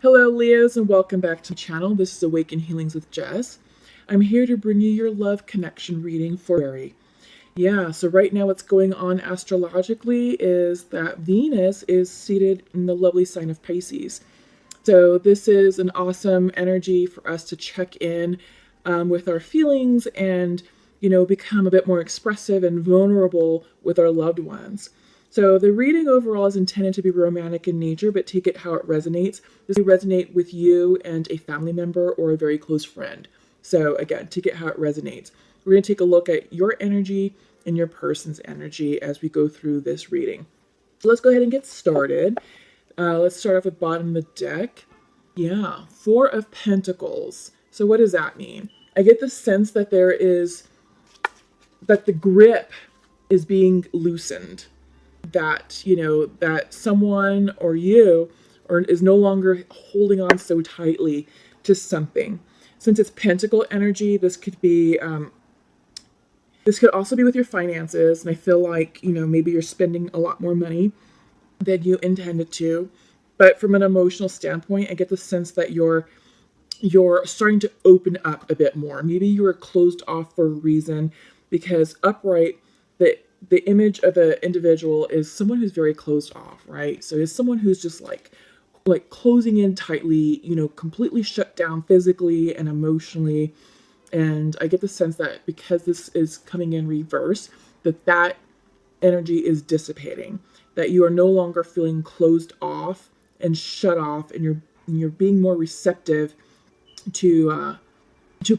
Hello, Leos, and welcome back to the channel. This is Awaken Healings with Jess. I'm here to bring you your love connection reading for February. Yeah, so right now what's going on astrologically is that Venus is seated in the lovely sign of Pisces. So this is an awesome energy for us to check in with our feelings and, become a bit more expressive and vulnerable with our loved ones. So the reading overall is intended to be romantic in nature, but take it how it resonates. This will resonate with you and a family member or a very close friend. So again, take it how it resonates. We're going to take a look at your energy and your person's energy as we go through this reading. So let's go ahead and get started. Let's start off with bottom of the deck. Yeah, Four of Pentacles. So what does that mean? I get the sense that that the grip is being loosened. That, that someone or you is no longer holding on so tightly to something. Since it's pentacle energy, this could also be with your finances. And I feel like, maybe you're spending a lot more money than you intended to. But from an emotional standpoint, I get the sense that you're starting to open up a bit more. Maybe you were closed off for a reason, because upright, the image of the individual is someone who's very closed off, right? So it's someone who's just like closing in tightly, completely shut down physically and emotionally. And I get the sense that because this is coming in reverse, that energy is dissipating, that you are no longer feeling closed off and shut off, and you're being more receptive to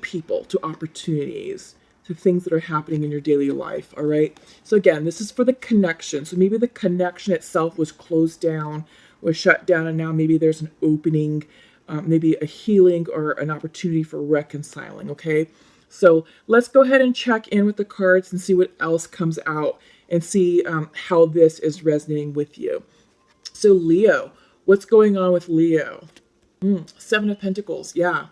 people, to opportunities, to things that are happening in your daily life. All right. So again, this is for the connection. So maybe the connection itself was closed down, was shut down, and now maybe there's an opening, maybe a healing or an opportunity for reconciling. Okay. So let's go ahead and check in with the cards and see what else comes out and see how this is resonating with you. So Leo, what's going on with Leo? Seven of Pentacles. Yeah.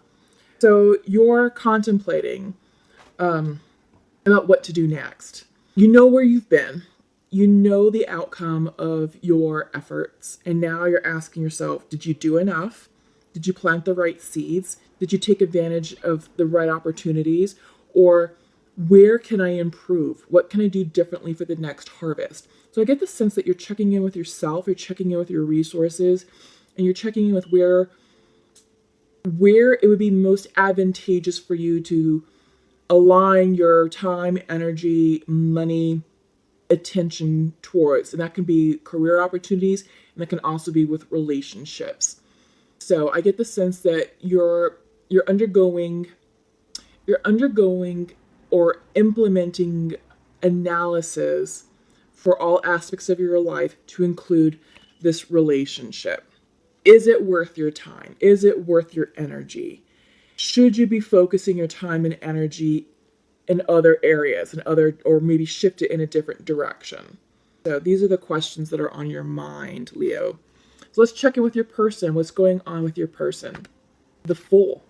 So you're contemplating about what to do next. You know where you've been. You know the outcome of your efforts. And now you're asking yourself, did you do enough? Did you plant the right seeds? Did you take advantage of the right opportunities? Or where can I improve? What can I do differently for the next harvest? So I get the sense that you're checking in with yourself, you're checking in with your resources, and you're checking in with where it would be most advantageous for you to align your time, energy, money, attention towards. And that can be career opportunities, and that can also be with relationships. So I get the sense that you're undergoing or implementing analysis for all aspects of your life to include this relationship. Is it worth your time? Is it worth your energy? Should you be focusing your time and energy in other areas, or maybe shift it in a different direction? So these are the questions that are on your mind, Leo. So let's check in with your person. What's going on with your person? The Fool,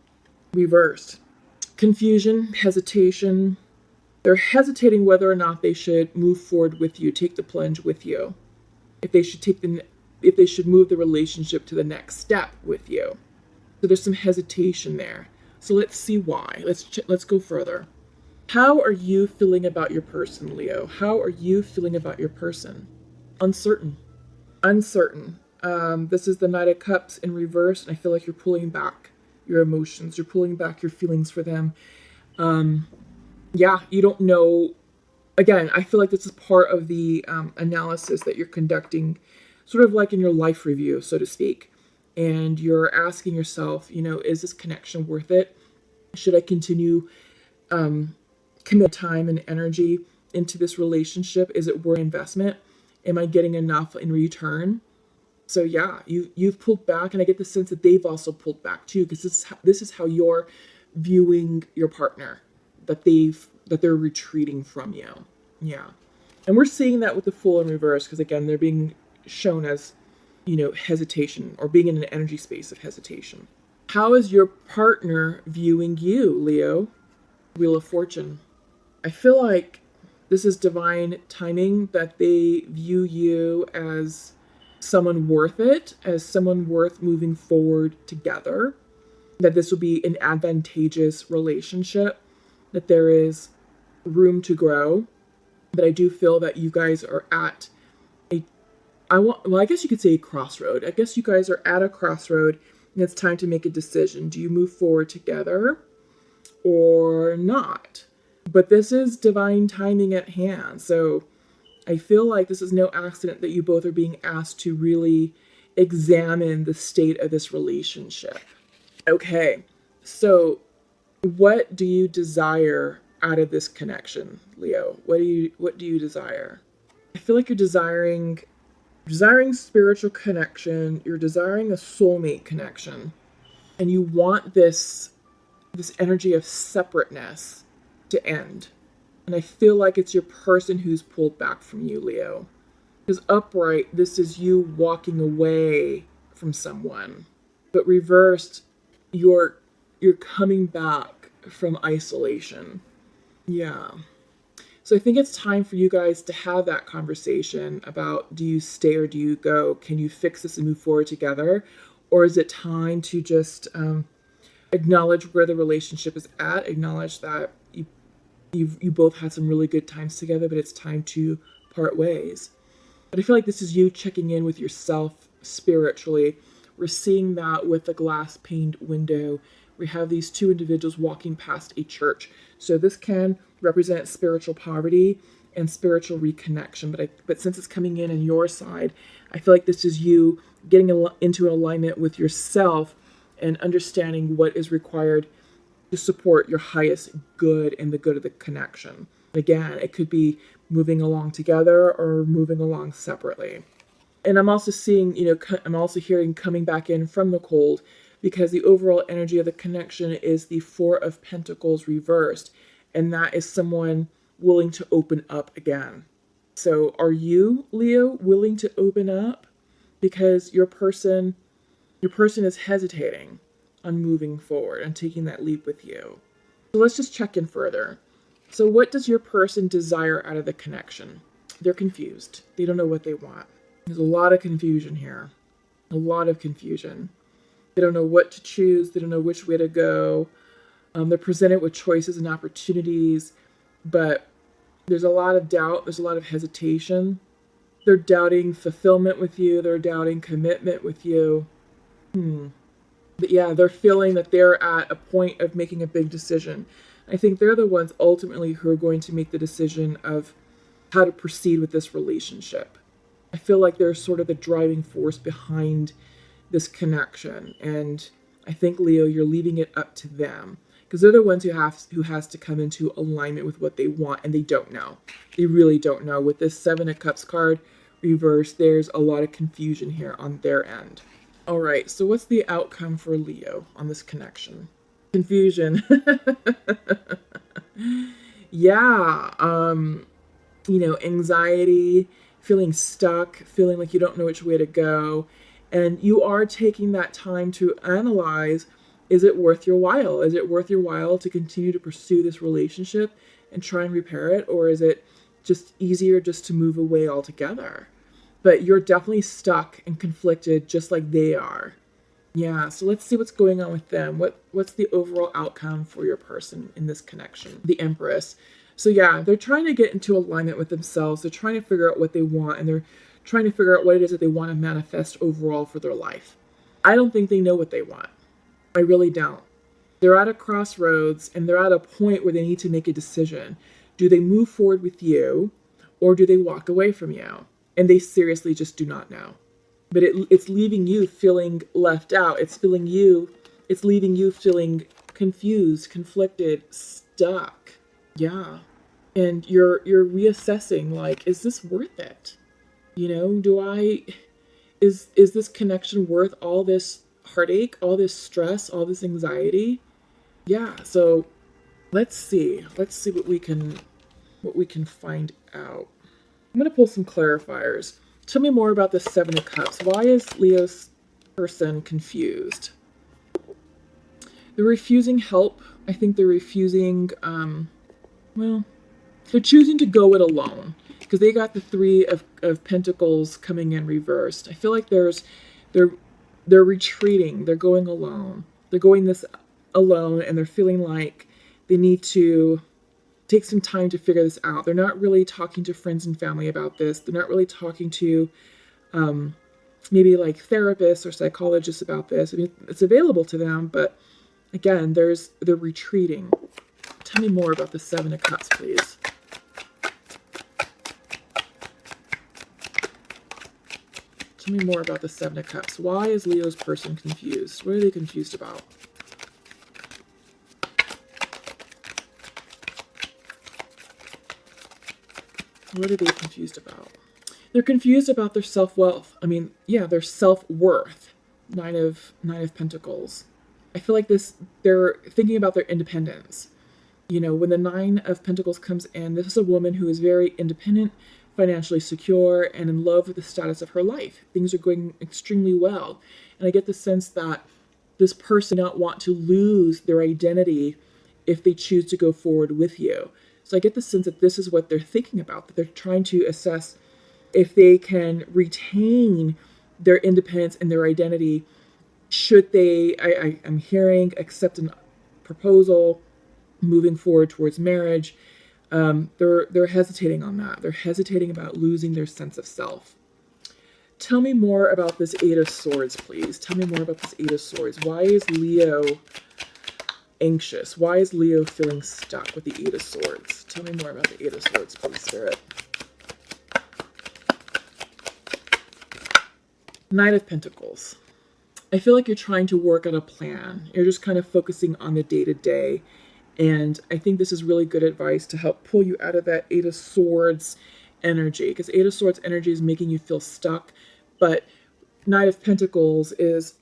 reversed. Confusion, hesitation. They're hesitating whether or not they should move forward with you, take the plunge with you. If they should move the relationship to the next step with you. So there's some hesitation there. So let's see why. Let's go further. How are you feeling about your person, Leo? How are you feeling about your person? Uncertain. Uncertain. This is the Knight of Cups in reverse, and I feel like you're pulling back your emotions. You're pulling back your feelings for them. Yeah, you don't know. Again, I feel like this is part of the analysis that you're conducting, sort of like in your life review, so to speak. And you're asking yourself, is this connection worth it? Should I continue commit time and energy into this relationship? Is it worth investment? Am I getting enough in return? So yeah, you've pulled back, and I get the sense that they've also pulled back too, because this is how you're viewing your partner, that they're retreating from you. Yeah. And we're seeing that with the Fool in reverse, because again, they're being shown as, hesitation, or being in an energy space of hesitation. How is your partner viewing you, Leo? Wheel of Fortune. I feel like this is divine timing, that they view you as someone worth it, as someone worth moving forward together, that this will be an advantageous relationship, that there is room to grow. But I do feel that you guys are at I guess you could say a crossroad. I guess you guys are at a crossroad and it's time to make a decision. Do you move forward together or not? But this is divine timing at hand. So I feel like this is no accident that you both are being asked to really examine the state of this relationship. Okay, so what do you desire out of this connection, Leo? What do you desire? I feel like you're desiring spiritual connection, you're desiring a soulmate connection, and you want this energy of separateness to end. And I feel like it's your person who's pulled back from you, Leo. Because upright, this is you walking away from someone. But reversed, you're coming back from isolation. Yeah. So I think it's time for you guys to have that conversation about, do you stay or do you go? Can you fix this and move forward together? Or is it time to just acknowledge where the relationship is at, acknowledge that you both had some really good times together, but it's time to part ways? But I feel like this is you checking in with yourself spiritually. We're seeing that with the glass paned window. We have these two individuals walking past a church. So this can represent spiritual poverty and spiritual reconnection. But since it's coming in on your side, I feel like this is you getting into alignment with yourself and understanding what is required to support your highest good and the good of the connection. Again, it could be moving along together or moving along separately. And I'm also seeing, I'm also hearing coming back in from the cold, because the overall energy of the connection is the Four of Pentacles reversed. And that is someone willing to open up again. So are you, Leo, willing to open up? Because your person is hesitating on moving forward and taking that leap with you. So let's just check in further. So what does your person desire out of the connection? They're confused. They don't know what they want. There's a lot of confusion here. A lot of confusion. They don't know what to choose. They don't know which way to go. They're presented with choices and opportunities, but there's a lot of doubt. There's a lot of hesitation. They're doubting fulfillment with you. They're doubting commitment with you. But yeah, they're feeling that they're at a point of making a big decision. I think they're the ones ultimately who are going to make the decision of how to proceed with this relationship. I feel like they're sort of the driving force behind this connection. And I think, Leo, you're leaving it up to them, because they're the ones who has to come into alignment with what they want, and they don't know. They really don't know. With this Seven of Cups card reversed, there's a lot of confusion here on their end. All right, so what's the outcome for Leo on this connection? Confusion. Yeah, anxiety, feeling stuck, feeling like you don't know which way to go. And you are taking that time to analyze, is it worth your while? Is it worth your while to continue to pursue this relationship and try and repair it? Or is it just easier just to move away altogether? But you're definitely stuck and conflicted just like they are. Yeah, so let's see what's going on with them. What's the overall outcome for your person in this connection? The Empress. So yeah, they're trying to get into alignment with themselves. They're trying to figure out what they want, and they're trying to figure out what it is that they want to manifest overall for their life. I don't think they know what they want. I really don't. They're at a crossroads, and they're at a point where they need to make a decision. Do they move forward with you, or do they walk away from you? And they seriously just do not know. But it's leaving you feeling left out. It's leaving you feeling confused, conflicted, stuck. Yeah. And you're reassessing, like, is this worth it? Is this connection worth all this heartache, all this stress, all this anxiety? Yeah, so let's see what we can find out. I'm going to pull some clarifiers. Tell me more about the Seven of Cups. Why is Leo's person confused? They're refusing help. I think they're refusing, they're choosing to go it alone. because they got the Three of Pentacles coming in reversed. I feel like they're retreating. They're going alone. They're going this alone, and they're feeling like they need to take some time to figure this out. They're not really talking to friends and family about this. They're not really talking to maybe like therapists or psychologists about this. I mean, it's available to them, but again, they're retreating. Tell me more about the Seven of Cups, please. Tell me more about the Seven of Cups. Why is Leo's person confused? What are they confused about? What are they confused about? They're confused about their self-worth. I mean, yeah, their self-worth. Nine of Pentacles. I feel like they're thinking about their independence. You know, when the Nine of Pentacles comes in, this is a woman who is very independent, financially secure, and in love with the status of her life. Things are going extremely well. And I get the sense that this person does not want to lose their identity if they choose to go forward with you. So I get the sense that this is what they're thinking about, that they're trying to assess if they can retain their independence and their identity. Should they, I'm hearing, accept a proposal, moving forward towards marriage. They're hesitating on that. They're hesitating about losing their sense of self. Tell me more about this Eight of Swords, please. Tell me more about this Eight of Swords. Why is Leo anxious? Why is Leo feeling stuck with the Eight of Swords? Tell me more about the Eight of Swords, please, Spirit. Knight of Pentacles. I feel like you're trying to work on a plan. You're just kind of focusing on the day-to-day. And I think this is really good advice to help pull you out of that Eight of Swords energy. Because Eight of Swords energy is making you feel stuck. But Knight of Pentacles is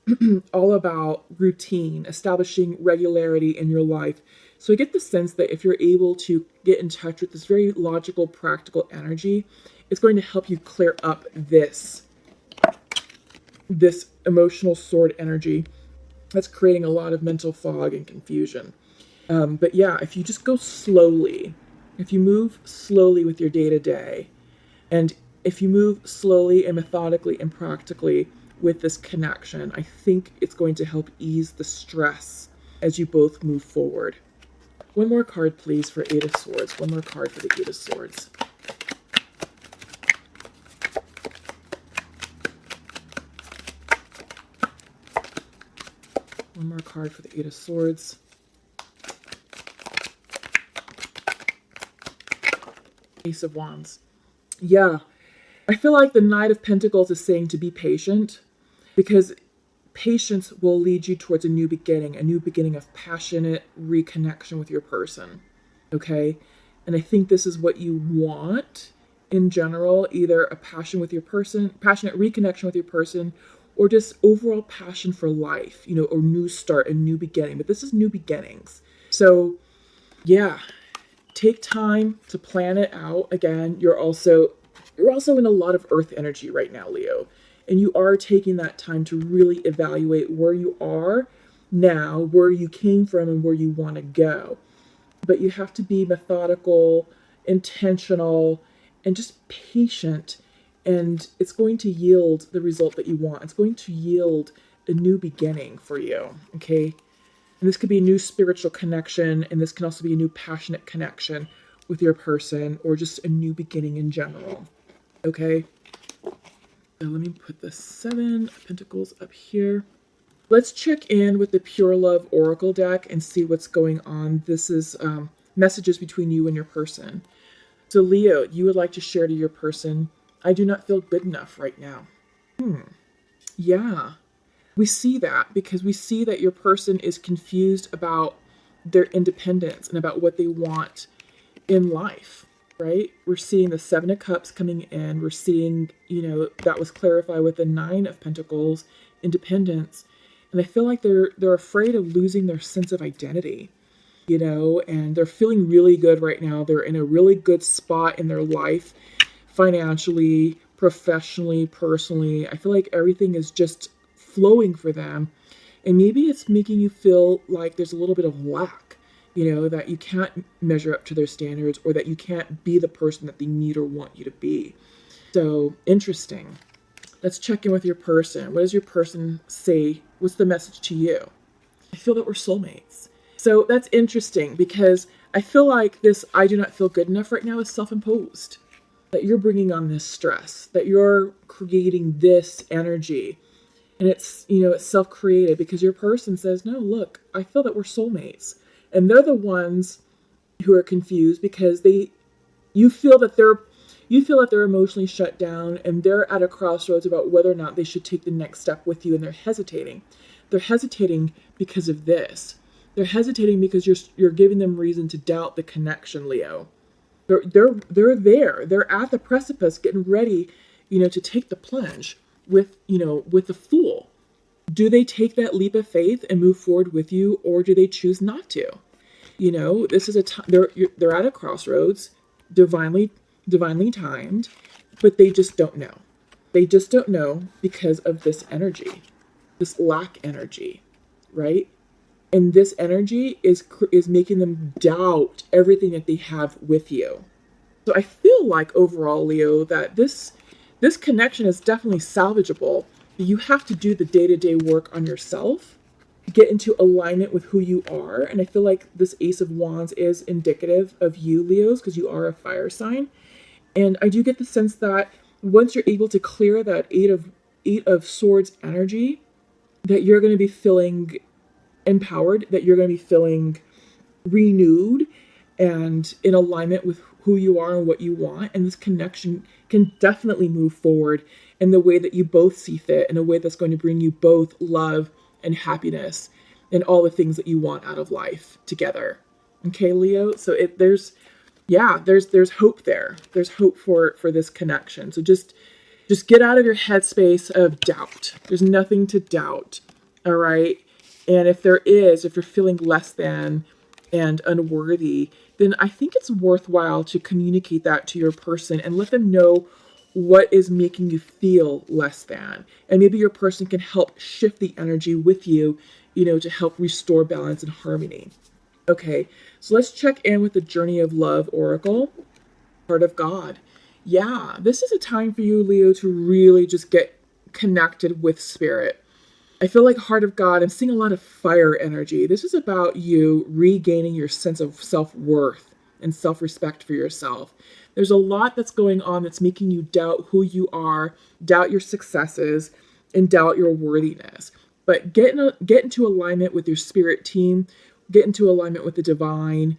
all about routine, establishing regularity in your life. So I get the sense that if you're able to get in touch with this very logical, practical energy, it's going to help you clear up this emotional sword energy that's creating a lot of mental fog and confusion. But yeah, if you just go slowly, if you move slowly with your day-to-day, and if you move slowly and methodically and practically with this connection, I think it's going to help ease the stress as you both move forward. One more card, please, for Eight of Swords. One more card for the Eight of Swords. One more card for the Eight of Swords. Ace of Wands. Yeah. I feel like the Knight of Pentacles is saying to be patient, because patience will lead you towards a new beginning of passionate reconnection with your person. Okay? And I think this is what you want in general, either a passionate reconnection with your person, or just overall passion for life, you know, a new start, a new beginning. But this is new beginnings. So, yeah, take time to plan it out. Again, you're also in a lot of earth energy right now, Leo. And you are taking that time to really evaluate where you are now, where you came from, and where you want to go. But you have to be methodical, intentional, and just patient. And it's going to yield the result that you want. It's going to yield a new beginning for you, okay? And this could be a new spiritual connection, and this can also be a new passionate connection with your person, or just a new beginning in general, okay? So let me put the Seven of Pentacles up here. Let's check in with the Pure Love Oracle deck and see what's going on. This is messages between you and your person. So Leo, you would like to share to your person, I do not feel good enough right now. Yeah. We see that because we see that your person is confused about their independence and about what they want in life, right? We're seeing the Seven of Cups coming in. We're seeing, you know, that was clarified with the Nine of Pentacles, independence. And I feel like they're afraid of losing their sense of identity, you know, and they're feeling really good right now. They're in a really good spot in their life, financially, professionally, personally. I feel like everything is just flowing for them. And maybe it's making you feel like there's a little bit of lack. that you can't measure up to their standards, or that you can't be the person that they need or want you to be. So interesting. Let's check in with your person. What does your person say? What's the message to you? I feel that we're soulmates. So that's interesting, because I feel like this I do not feel good enough right now is self-imposed. That you're bringing on this stress, that you're creating this energy. And it's self-created, because your person says, no, look, I feel that we're soulmates. And they're the ones who are confused, because you feel that they're emotionally shut down, and they're at a crossroads about whether or not they should take the next step with you, and they're hesitating. They're hesitating because of this. They're hesitating because you're giving them reason to doubt the connection, Leo. They're there. They're at the precipice, getting ready, to take the plunge with the Fool. Do they take that leap of faith and move forward with you, or do they choose not to? This is a time they're at a crossroads, divinely timed, but they just don't know. They just don't know because of this energy, this lack energy, right? And this energy is making them doubt everything that they have with you. So I feel like overall, Leo, that this connection is definitely salvageable. But you have to do the day-to-day work on yourself, get into alignment with who you are. And I feel like this Ace of Wands is indicative of you, Leos, because you are a fire sign. And I do get the sense that once you're able to clear that Eight of Swords energy, that you're going to be feeling empowered, that you're going to be feeling renewed and in alignment with who you are and what you want. And this connection can definitely move forward in the way that you both see fit, in a way that's going to bring you both love and happiness and all the things that you want out of life together. Okay, Leo? So there's hope there. There's hope for this connection. So just get out of your headspace of doubt. There's nothing to doubt. All right? And if you're feeling less than and unworthy, then I think it's worthwhile to communicate that to your person and let them know what is making you feel less than. And maybe your person can help shift the energy with you, to help restore balance and harmony. Okay, so let's check in with the Journey of Love Oracle, Heart of God. Yeah, this is a time for you, Leo, to really just get connected with spirit. I feel like Heart of God, I'm seeing a lot of fire energy. This is about you regaining your sense of self-worth and self-respect for yourself. There's a lot that's going on that's making you doubt who you are, doubt your successes, and doubt your worthiness. But get into alignment with your spirit team, get into alignment with the divine,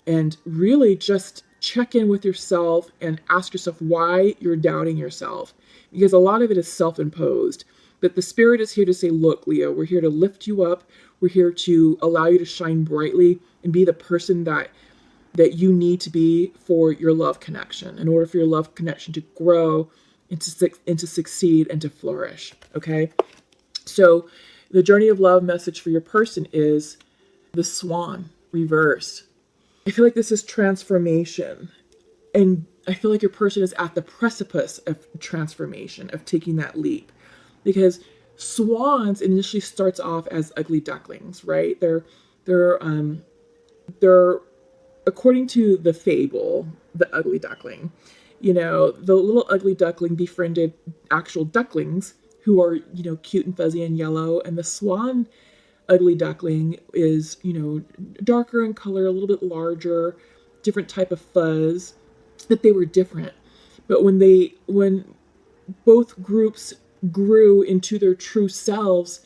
and really just check in with yourself and ask yourself why you're doubting yourself. Because a lot of it is self-imposed. But the spirit is here to say, look, Leo, we're here to lift you up. We're here to allow you to shine brightly and be the person that you need to be for your love connection, in order for your love connection to grow and to succeed and to flourish. Okay? So the Journey of Love message for your person is the Swan reversed. I feel like this is transformation. And I feel like your person is at the precipice of transformation, of taking that leap. Because swans initially starts off as ugly ducklings, right? They're according to the fable, the ugly duckling, the little ugly duckling befriended actual ducklings who are, cute and fuzzy and yellow. And the swan ugly duckling is, darker in color, a little bit larger, different type of fuzz, that they were different. But when both groups grew into their true selves,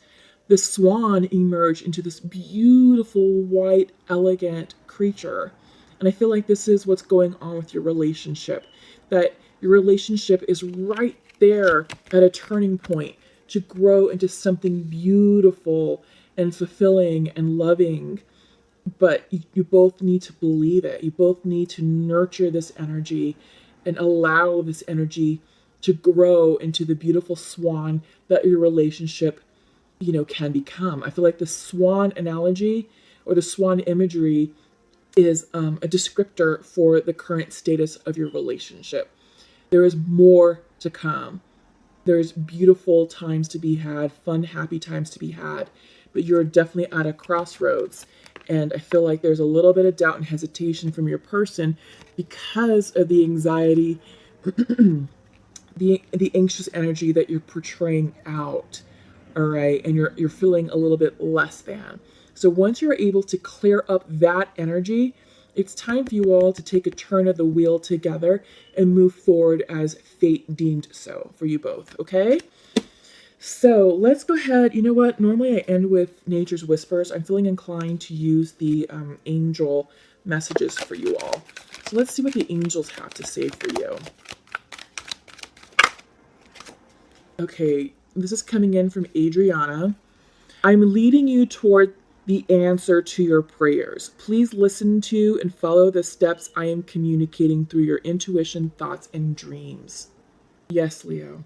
the swan emerged into this beautiful, white, elegant creature. And I feel like this is what's going on with your relationship, that your relationship is right there at a turning point to grow into something beautiful and fulfilling and loving. But you both need to believe it. You both need to nurture this energy and allow this energy to grow into the beautiful swan that your relationship, can become. I feel like the swan analogy or the swan imagery is a descriptor for the current status of your relationship. There is more to come. There's beautiful times to be had, fun, happy times to be had, but you're definitely at a crossroads. And I feel like there's a little bit of doubt and hesitation from your person because of the anxiety, the anxious energy that you're portraying out. All right, and you're feeling a little bit less than. So once you're able to clear up that energy, it's time for you all to take a turn of the wheel together and move forward as fate deemed so for you both, okay? So let's go ahead. You know what? Normally I end with Nature's Whispers. I'm feeling inclined to use the angel messages for you all. So let's see what the angels have to say for you. Okay, this is coming in from Adriana. I'm leading you toward the answer to your prayers. Please listen to and follow the steps I am communicating through your intuition, thoughts, and dreams. Yes, Leo.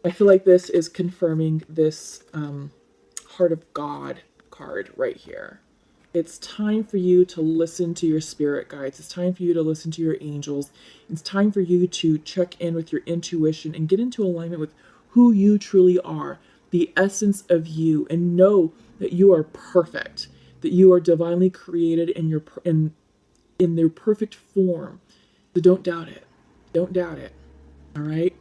I feel like this is confirming this Heart of God card right here. It's time for you to listen to your spirit guides. It's time for you to listen to your angels. It's time for you to check in with your intuition and get into alignment with who you truly are, the essence of you, and know that you are perfect, that you are divinely created in their perfect form. So don't doubt it. Don't doubt it. All right?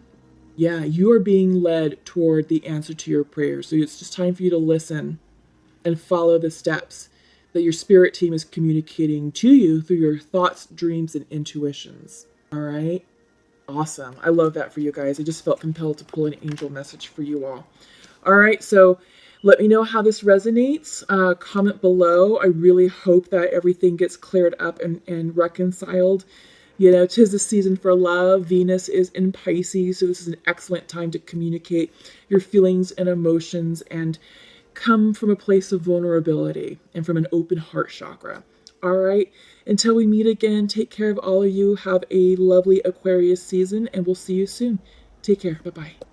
Yeah, you are being led toward the answer to your prayers. So it's just time for you to listen and follow the steps that your spirit team is communicating to you through your thoughts, dreams, and intuitions. All right? Awesome. I love that for you guys. I just felt compelled to pull an angel message for you all. All right, so let me know how this resonates. Comment below. I really hope that everything gets cleared up and reconciled. You know, 'tis the season for love. Venus is in Pisces, so this is an excellent time to communicate your feelings and emotions and come from a place of vulnerability and from an open heart chakra. All right, until we meet again, take care of all of you. Have a lovely Aquarius season, and we'll see you soon. Take care. Bye-bye.